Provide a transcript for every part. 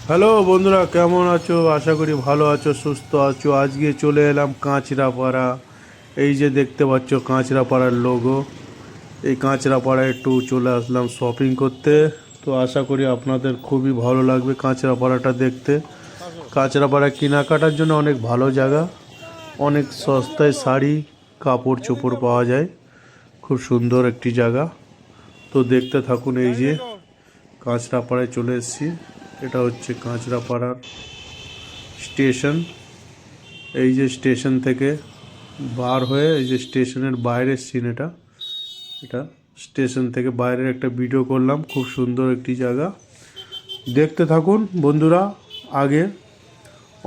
Hello বন্ধুরা, কেমন আছো? আশা করি ভালো আছো, সুস্থ আছো। আজকে চলে এলাম কাঁচরাপাড়া। এই যে দেখতে পাচ্ছ কাঁচরাপাড়ার লোগো। এই কাঁচরাপাড়ায় একটু চলে আসলাম শপিং করতে। তো আশা করি আপনাদের খুবই ভালো লাগবে কাঁচরাপাড়াটা দেখতে। কাঁচরাপাড়া কেনাকাটার জন্য অনেক ভালো জায়গা। অনেক সস্তায় শাড়ি, কাপড় চোপড় পাওয়া যায়। খুব সুন্দর একটি জায়গা। তো দেখতে থাকুন। এই যে কাঁচরাপাড়ায় চলে এসেছি। এটা হচ্ছে কাঁচরাপাড়ার স্টেশন। এই যে স্টেশন থেকে বার হয়ে, এই যে স্টেশনের বাইরের সিন, এটা এটা স্টেশন থেকে বাইরের একটা ভিডিও করলাম। খুব সুন্দর একটি জায়গা, দেখতে থাকুন বন্ধুরা। আগে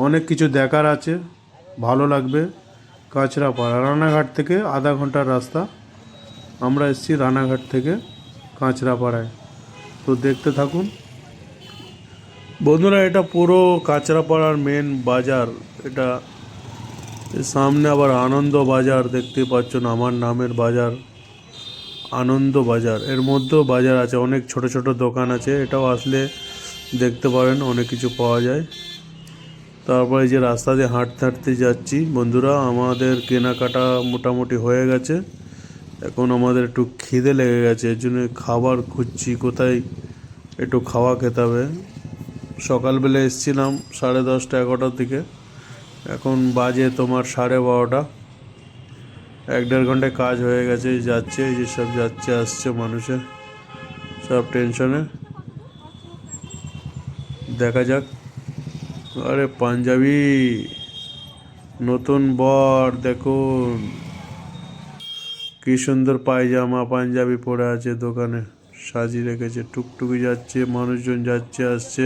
অনেক কিছু দেখার আছে, ভালো লাগবে। কাঁচরাপাড়া রানাঘাট থেকে আধা ঘন্টার রাস্তা। আমরা এসেছি রানাঘাট থেকে কাঁচরাপাড়ায়। তো দেখতে থাকুন বন্ধুরা। এটা পুরো কাঁচরাপাড়ার মেন বাজার। এটা সামনে আবার আনন্দ বাজার দেখতে পাচ্ছেন, আমার নামের বাজার, আনন্দ বাজার। এর মধ্যেও বাজার আছে, অনেক ছোট ছোট দোকান আছে। এটাও আসলে দেখতে পারেন, অনেক কিছু পাওয়া যায়। তারপরে যে রাস্তা দিয়ে হাঁটতে হাঁটতে যাচ্ছি বন্ধুরা, আমাদের কেনাকাটা মোটামুটি হয়ে গেছে। এখন আমাদের একটু খিদে লেগে গেছে, এর জন্য খাবার খুঁজছি কোথায় একটু খাওয়া খেতে হবে। সকালবেলা এসেছিলাম 10:30 11টার দিকে, এখন বাজে তোমার 12:30। 1-1.5 ঘন্টায় কাজ হয়ে গেছে। যাচ্ছে, এই যে সব যাচ্ছে আসছে মানুষের, সব টেনশনে। দেখা যাক। আরে পাঞ্জাবি, নতুন বর দেখুন কি সুন্দর পায়জামা পাঞ্জাবি পরে আছে, দোকানে সাজিয়ে রেখেছে। টুকটুকি যাচ্ছে, মানুষজন যাচ্ছে আসছে।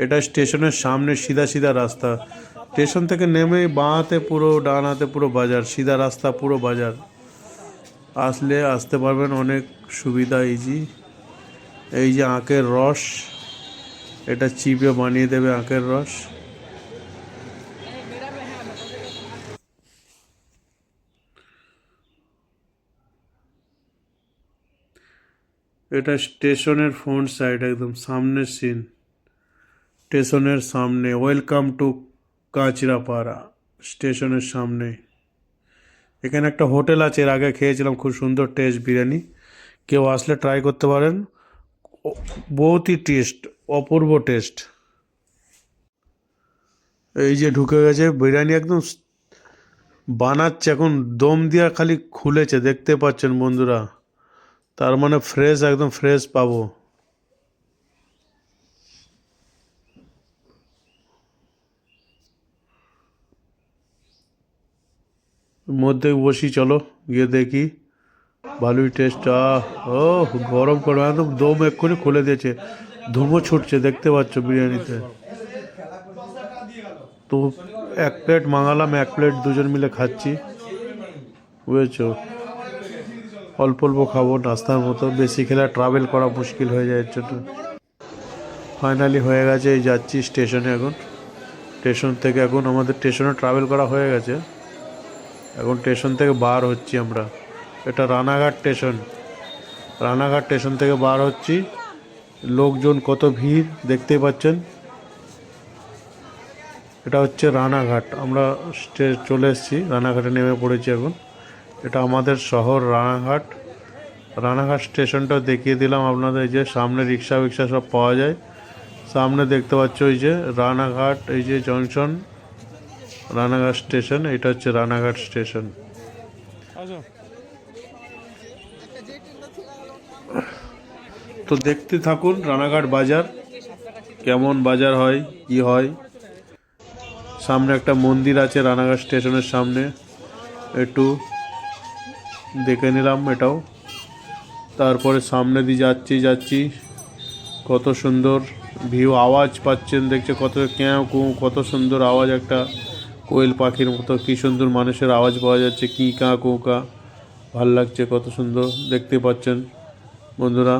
এটা স্টেশনের সামনে সিধা সিধা রাস্তা। স্টেশন থেকে নেমেই বাঁ হাতে পুরো, ডান হাতে পুরো বাজার, সিধা রাস্তা পুরো বাজার। আসলে আসতে পারবেন, অনেক সুবিধা, ইজি। এই যে আখের রস, এটা চিপে বানিয়ে দেবে আখের রস। এটা স্টেশনের ফ্রন্ট সাইড, একদম সামনের সিন। স্টেশনের সামনে, ওয়েলকাম টু কাঁচরাপাড়া। স্টেশনের সামনে এখানে একটা হোটেল আছে, এর আগে খেয়েছিলাম, খুব সুন্দর টেস্ট বিরিয়ানি। কেউ আসলে ট্রাই করতে পারেন। বহুতই টেস্ট, অপূর্ব টেস্ট। এই যে ঢুকে গেছে বিরিয়ানি, একদম বানাচ্ছে এখন, দম দিয়া খালি খুলেছে, দেখতে পাচ্ছেন বন্ধুরা। তার মানে ফ্রেশ, একদম ফ্রেশ পাবো। মধ্যে বসি, চলো গিয়ে দেখি। ভালোই টেস্ট। ও গরম গরম একদম, দম এক্ষুনি খুলে দিয়েছে, ধুমো ছুটছে, দেখতে পাচ্ছ বিরিয়ানিতে। তো 1 প্লেট মাঙালাম, 1 প্লেট দুজন মিলে খাচ্ছি, বুঝেছো। অল্প অল্প খাবো নাস্তার মতো, বেশি খেলে ট্রাভেল করা মুশকিল হয়ে যায় এর জন্য। ফাইনালি হয়ে গেছে, এই যাচ্ছি স্টেশনে এখন। স্টেশন থেকে এখন আমাদের স্টেশনে ট্রাভেল করা হয়ে গেছে, এখন স্টেশন থেকে বার হচ্ছি আমরা। এটা রানাঘাট স্টেশন। রানাঘাট স্টেশন থেকে বার হচ্ছি। লোকজন কত ভিড় দেখতেই পাচ্ছেন। এটা হচ্ছে রানাঘাট, আমরা চলে এসেছি রানাঘাটে, নেমে পড়েছি এখন। এটা আমাদের শহর রানাঘাট। রানাঘাট স্টেশনটা দেখিয়ে দিলাম আপনাদের। এই যে সামনে রিক্সা ফিক্সা সব পাওয়া যায়। সামনে দেখতে পাচ্ছ এই যে রানাঘাট, এই যে জংশন, রানাঘাট স্টেশন। এটা হচ্ছে রানাঘাট স্টেশন। তো দেখতে থাকুন রানাঘাট বাজার, কেমন বাজার হয় কি হয়। সামনে একটা মন্দির আছে রানাঘাট স্টেশনের সামনে, একটু দেখে নিলাম এটাও। তারপরে সামনে দিয়ে যাচ্ছি যাচ্ছি, কত সুন্দর ভিউ, আওয়াজ পাচ্ছেন দেখছে, কত ক্যাঁ কু, কত সুন্দর আওয়াজ, একটা কোয়েল পাখির মতো কি সুন্দর মানুষের আওয়াজ পাওয়া যাচ্ছে, কি কা কু কা। ভাল লাগছে, কত সুন্দর দেখতে পাচ্ছেন বন্ধুরা।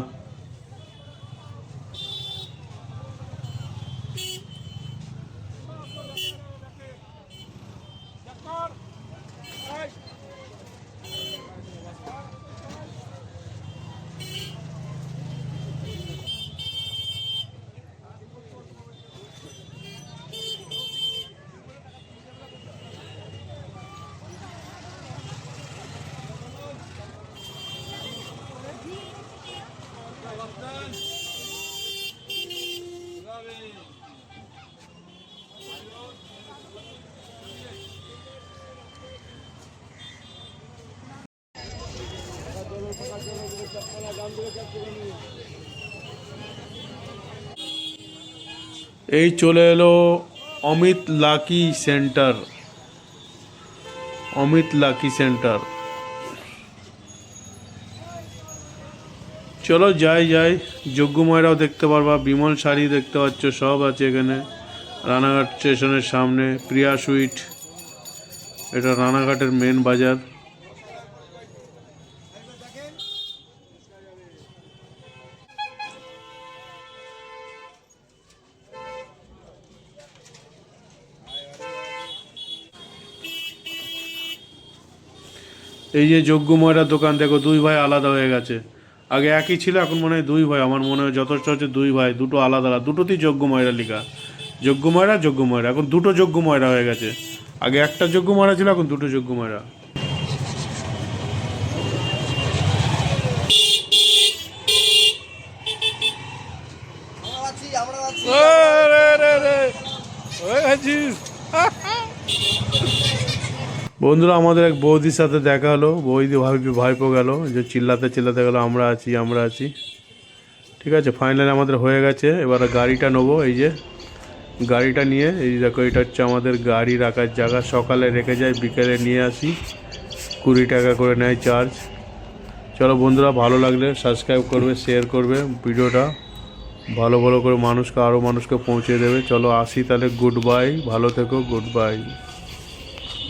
এই চলে এলো Amit lucky centre. Amit lucky centre, চলো যাই যাই। যজ্ঞময়রাও দেখতে পারবা, বিমল শাড়ি দেখতে পাচ্ছ, সব আছে এখানে। রানাঘাট স্টেশনের সামনে প্রিয়া সুইট, এটা রানাঘাটের মেন বাজার। এই যে যজ্ঞময়রার দোকান দেখো, দুই ভাই আলাদা হয়ে গেছে। আগে একই ছিল, এখন মনে হয় দুই ভাই। আমার মনে হয় যথেষ্ট হচ্ছে দুই ভাই, দুটো আলাদা আলাদা, দুটোতেই যজ্ঞময়রা লেখা। যজ্ঞময়রা যজ্ঞময়রা, এখন দুটো যজ্ঞময়রা হয়ে গেছে। আগে একটা যজ্ঞময়রা ছিল, এখন দুটো যজ্ঞময়রা। বন্ধুরা, আমাদের এক বৌদির সাথে দেখা হলো। বৌদি ভাইপো গেল, যে চিল্লাতে চিল্লাতে গেলো আমরা আছি আমরা আছি। ঠিক আছে, ফাইনালি আমাদের হয়ে গেছে। এবার গাড়িটা নেবো। এই যে গাড়িটা নিয়ে, এই দেখো, এটা হচ্ছে আমাদের গাড়ি রাখার জায়গা। সকালে রেখে যাই, বিকেলে নিয়ে আসি। 20 টাকা করে নেয় চার্জ। চলো বন্ধুরা, ভালো লাগলে সাবস্ক্রাইব করবে, শেয়ার করবে ভিডিওটা, ভালো ভালো করে মানুষকে, আরও মানুষকে পৌঁছে দেবে। চলো আসি তাহলে, গুড বাই, ভালো থেকো, গুড বাই।